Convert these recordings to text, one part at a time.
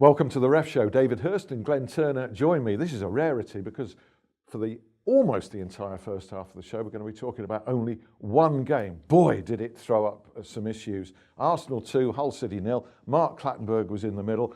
Welcome to the Ref Show. David Hirst and Glenn Turner join me. This is a rarity because for almost the entire first half of the show, we're going to be talking about only one game. Boy, did it throw up some issues. Arsenal 2, Hull City 0. Mark Clattenburg was in the middle.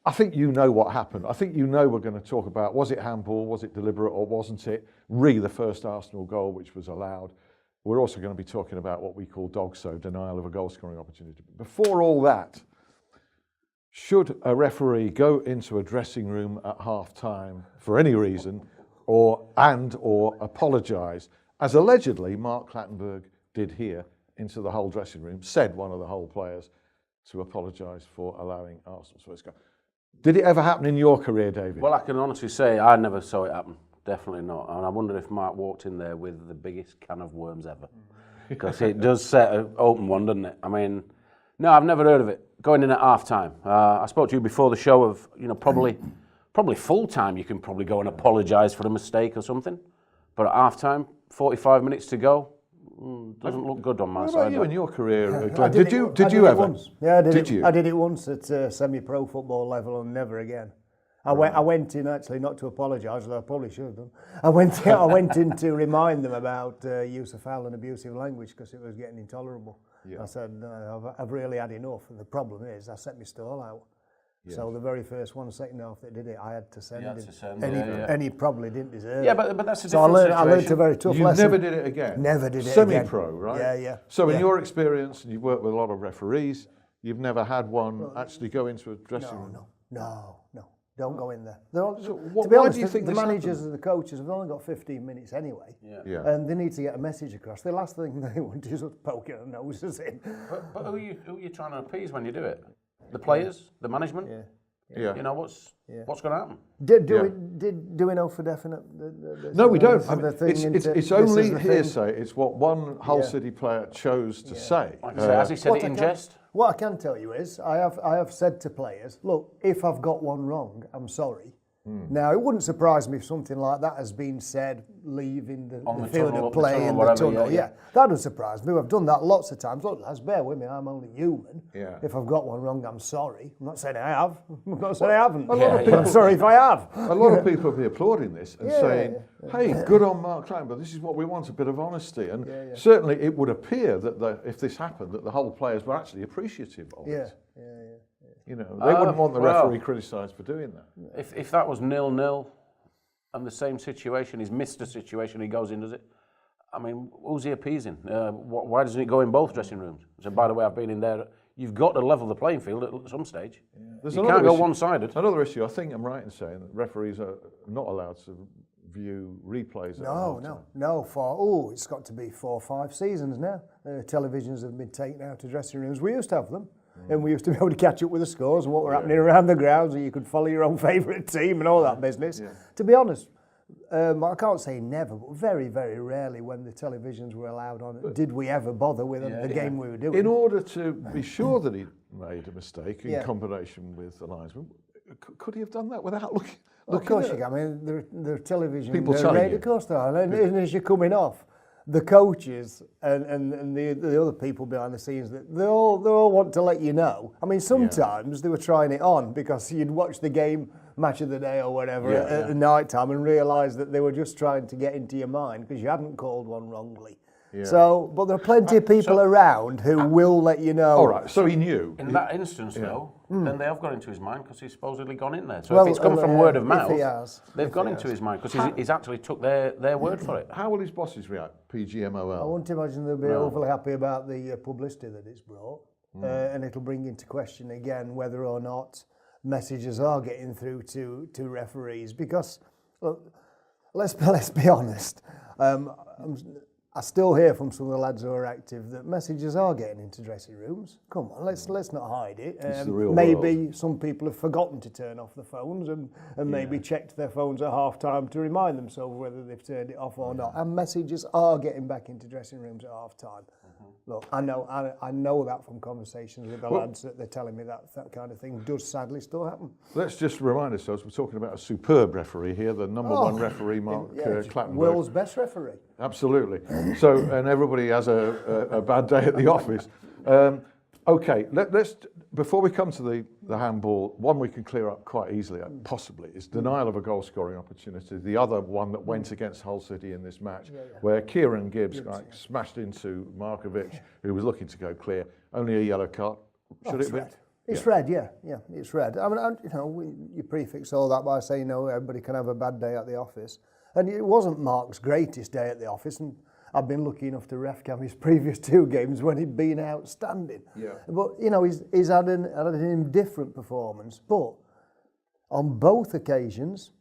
I think you know what happened. I think you know we're going to talk about, was it handball, was it deliberate or wasn't it? The first Arsenal goal which was allowed. We're also going to be talking about what we call dogso, denial of a goal scoring opportunity. Before all that, should a referee go into a dressing room at half-time for any reason or apologise, as allegedly Mark Clattenburg did here, into the Hull dressing room, said one of the Hull players to apologise for allowing Arsenal's first goal. Did it ever happen in your career, David? Well, I can honestly say I never saw it happen. Definitely not. And I wonder if Mark walked in there with the biggest can of worms ever. Because it does set an open one, doesn't it? I mean, no, I've never heard of it. Going in at half-time. I spoke to you before the show of, probably full-time you can probably go and apologise for a mistake or something. But at half-time, 45 minutes to go, doesn't look good on my side. What about you in your career, Glenn? Did you ever? Once. Yeah, I did. You? I did it once at semi-pro football level and never again. I went in actually not to apologise, although I probably should have done. I went in to remind them about use of foul and abusive language because it was getting intolerable. Yeah. I said, no, I've really had enough. And the problem is I set my stall out. Yeah. So the very first one, second half that did it, I had to send him. And he probably didn't deserve it. Yeah, but that's a different situation. I learned a very tough lesson. You never did it again? Never did it again. Semi-pro, right? Yeah. So in your experience, and you've worked with a lot of referees, you've never had one actually go into a dressing room? No. Don't go in there. To be honest, the managers and the coaches have only got 15 minutes anyway. Yeah. And they need to get a message across. The last thing they want is poking their noses in. But who are you trying to appease when you do it? The players? The management? Yeah. What's going to happen? Do we know for definite? No, we don't. It's only hearsay. It's what one Hull City player chose to say. Has he said it in jest? What I can tell you is, I have said to players, look, if I've got one wrong, I'm sorry. Now, it wouldn't surprise me if something like that has been said leaving the field of play in the tunnel. Yeah, that would surprise me. I've done that lots of times. Look, lads, bear with me, I'm only human. Yeah. If I've got one wrong, I'm sorry. I'm not saying I have. I'm not saying I haven't. I'm sorry if I have. A lot of people will be applauding this and saying, hey, good on Mark Clattenburg, this is what we want, a bit of honesty. And certainly it would appear that if this happened, that the Hull players were actually appreciative of it. They wouldn't want the referee criticised for doing that. If that was 0-0 and the same situation, he's missed a situation, he goes in, does it? I mean, who's he appeasing? Why doesn't it go in both dressing rooms? So, by the way, I've been in there. You've got to level the playing field at some stage. Yeah. You can't go one-sided. Another issue, I think I'm right in saying that referees are not allowed to view replays. It's got to be 4 or 5 seasons now. Televisions have been taken out of dressing rooms. We used to have them. And we used to be able to catch up with the scores and what were happening around the grounds, and you could follow your own favourite team and all that business. Yeah. To be honest, I can't say never, but very, very rarely when the televisions were allowed on, did we ever bother with the game we were doing. In order to be sure that he made a mistake in combination with the linesman, could he have done that without looking? Of course you can. I mean, there are television. People telling you. Of course there are. And as you're coming off, the coaches and the other people behind the scenes, they all want to let you know. I mean, sometimes they were trying it on because you'd watch the game, match of the day or whatever at night time and realise that they were just trying to get into your mind because you hadn't called one wrongly. Yeah. So, but there are plenty of people around who will let you know. All right, so he knew. In that instance, though, then they have got into his mind because he's supposedly gone in there. So if it's come from word of mouth, they've gone into his mind because he's actually took their word for it. How will his bosses react? PGMOL. I wouldn't imagine they'll be overly happy about the publicity that it's brought, and it'll bring into question again whether or not messages are getting through to referees. Because, look, let's be honest. I still hear from some of the lads who are active that messages are getting into dressing rooms. Come on, let's not hide it. Maybe some people have forgotten to turn off the phones and maybe checked their phones at half time to remind themselves whether they've turned it off or not. And messages are getting back into dressing rooms at half time. Look, I know that from conversations with the lads that they're telling me that kind of thing does sadly still happen. Let's just remind ourselves we're talking about a superb referee here, the number one referee, Mark Clattenburg. World's best referee. Absolutely. So, and everybody has a bad day at the office. Okay, let's before we come to the handball, one we can clear up quite easily, possibly, is denial of a goal-scoring opportunity. The other one that went against Hull City in this match, where Kieran Gibbs smashed into Markovic, who was looking to go clear. Only a yellow card. Should it be? It's red, yeah, it's red. I mean, you prefix all that by saying, everybody can have a bad day at the office. And it wasn't Mark's greatest day at the office, and I've been lucky enough to ref cam his previous 2 games when he'd been outstanding. Yeah. But, he's had an indifferent performance. But on both occasions,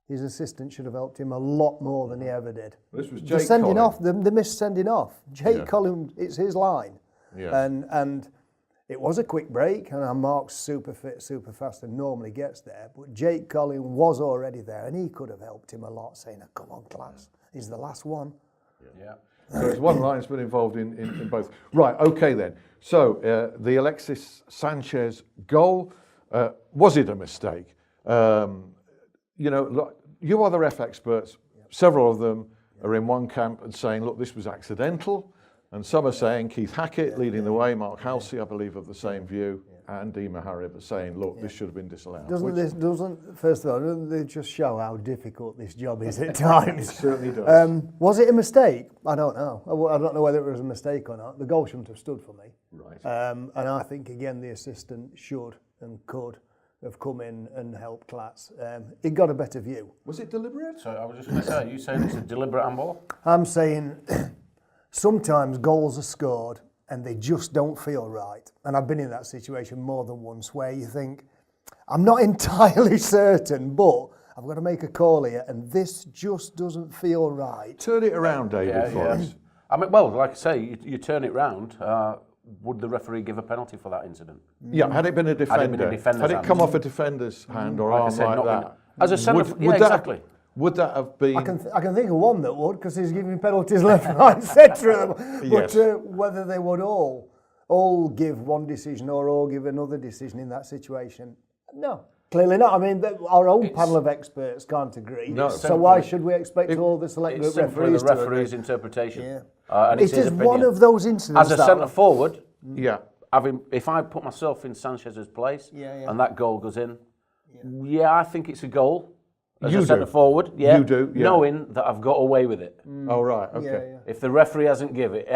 his assistant should have helped him a lot more than he ever did. This was Jake Collin. The missed sending off. Jake Collin, it's his line. Yeah. And it was a quick break, and Mark's super fit, super fast, and normally gets there. But Jake Collin was already there, and he could have helped him a lot, saying, come on, class, he's the last one. Yeah. So there's one line's been involved in both. Right, okay then. So the Alexis Sanchez goal, was it a mistake? You are the ref experts. Several of them are in one camp and saying, look, this was accidental. And some are saying, Keith Hackett leading the way, Mark Halsey, I believe, of the same view, and Dee Maharib are saying, look, this should have been disallowed. First of all, doesn't they just show how difficult this job is at times? It certainly does. Was it a mistake? I don't know. I don't know whether it was a mistake or not. The goal shouldn't have stood for me. Right. And I think, again, the assistant should and could have come in and helped Klatz. He got a better view. Was it deliberate? So I was just going to say, are you saying it's a deliberate handball? I'm saying sometimes goals are scored and they just don't feel right. And I've been in that situation more than once where you think, I'm not entirely certain, but I've got to make a call here and this just doesn't feel right. Turn it around, David, for us. I mean, well, like I say, you turn it round. Would the referee give a penalty for that incident? Yeah, had it been a defender, had it come off a defender's hand or arm like that? As a centre, exactly. Would that have been? I can think of one that would, because he's giving penalties left, right, centre. But whether they would all give one decision or all give another decision in that situation, no, clearly not. I mean, our own panel of experts can't agree. No, so why should we expect all the select group referees to agree? The referee's interpretation. Yeah. And it is one of those incidents. As a centre forward, if I put myself in Sanchez's place and that goal goes in, I think it's a goal. As a centre forward, you do, knowing that I've got away with it. Oh right, okay. If the referee hasn't give it,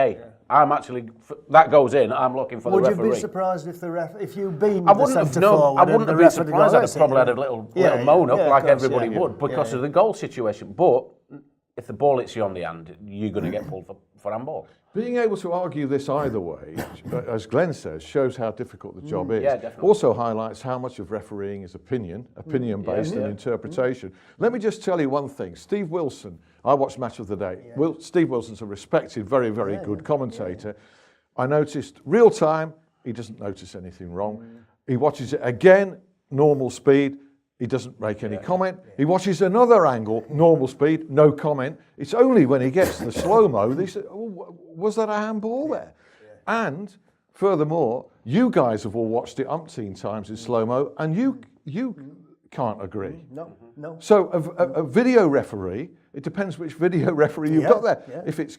I'm actually that goes in. I'm looking for the referee. Would you be surprised if you beamed I wouldn't have known. I wouldn't have been surprised. I'd have probably had a little moan up like everybody would because of the goal situation. But if the ball hits you on the hand, you're going to get pulled for handball. Being able to argue this either way, as Glenn says, shows how difficult the job is. Yeah, definitely. Also highlights how much of refereeing is opinion-based and interpretation. Let me just tell you one thing. Steve Wilson, I watched Match of the Day. Steve Wilson's a respected, very, very good commentator. I noticed real time, he doesn't notice anything wrong. He watches it again, normal speed. He doesn't make any comment. He watches another angle, normal speed, no comment. It's only when he gets the slow-mo, they say, was that a handball there? And furthermore, you guys have all watched it umpteen times in slow-mo, and you can't agree. No. So a video referee, it depends which video referee you've got there. Yeah. If it's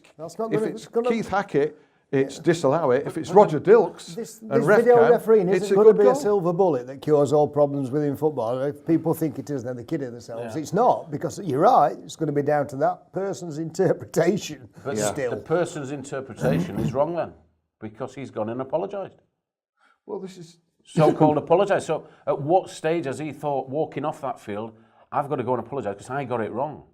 Keith Hackett, it's disallow it. If it's Roger Dilks this and video refereeing isn't going to be goal. a silver bullet that cures all problems within football. If people think it is, then they're kidding themselves. It's not, because you're right, it's going to be down to that person's interpretation. But still, the person's interpretation is wrong then, because he's gone and apologised. Well, this is so-called apologise. So at what stage has he thought, walking off that field, I've got to go and apologise because I got it wrong?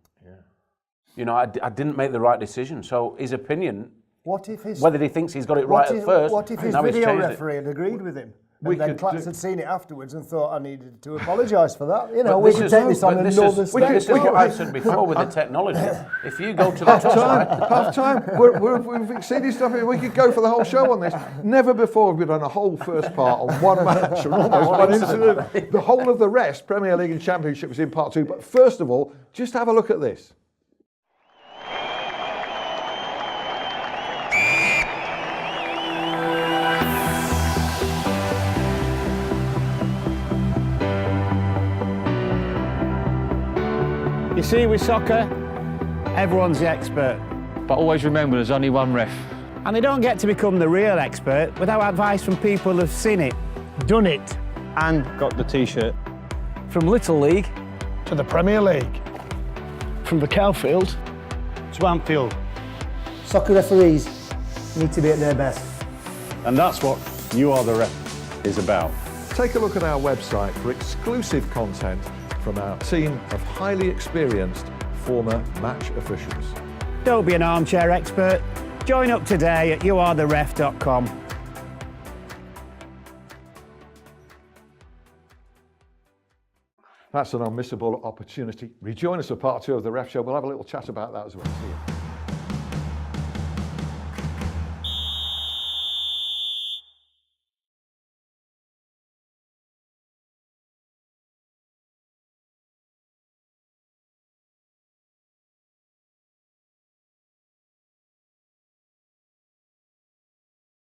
Yeah. I didn't make the right decision. So his opinion... whether he thinks he's got it right at first, what if his video referee had agreed with him? And then Klatz had seen it afterwards and thought I needed to apologise for that. We could take this on another step. This is what I've said before with the technology. If you go to the half time, we've exceeded stuff. We could go for the whole show on this. Never before have we done a whole first part on one match and almost one incident. The whole of the rest, Premier League and Championship, was in part 2. But first of all, just have a look at this. See, with soccer, everyone's the expert. But always remember, there's only one ref. And they don't get to become the real expert without advice from people who've seen it, done it, and got the T-shirt. from Little League to the Premier League, from the Cowfield To Anfield. Soccer referees need to be at their best. And that's what You Are The Ref is about. Take a look at our website for exclusive content from our team of highly experienced former match officials. Don't be an armchair expert. Join up today at youaretheref.com. That's an unmissable opportunity. Rejoin us for part 2 of the Ref Show. We'll have a little chat about that as well. See you.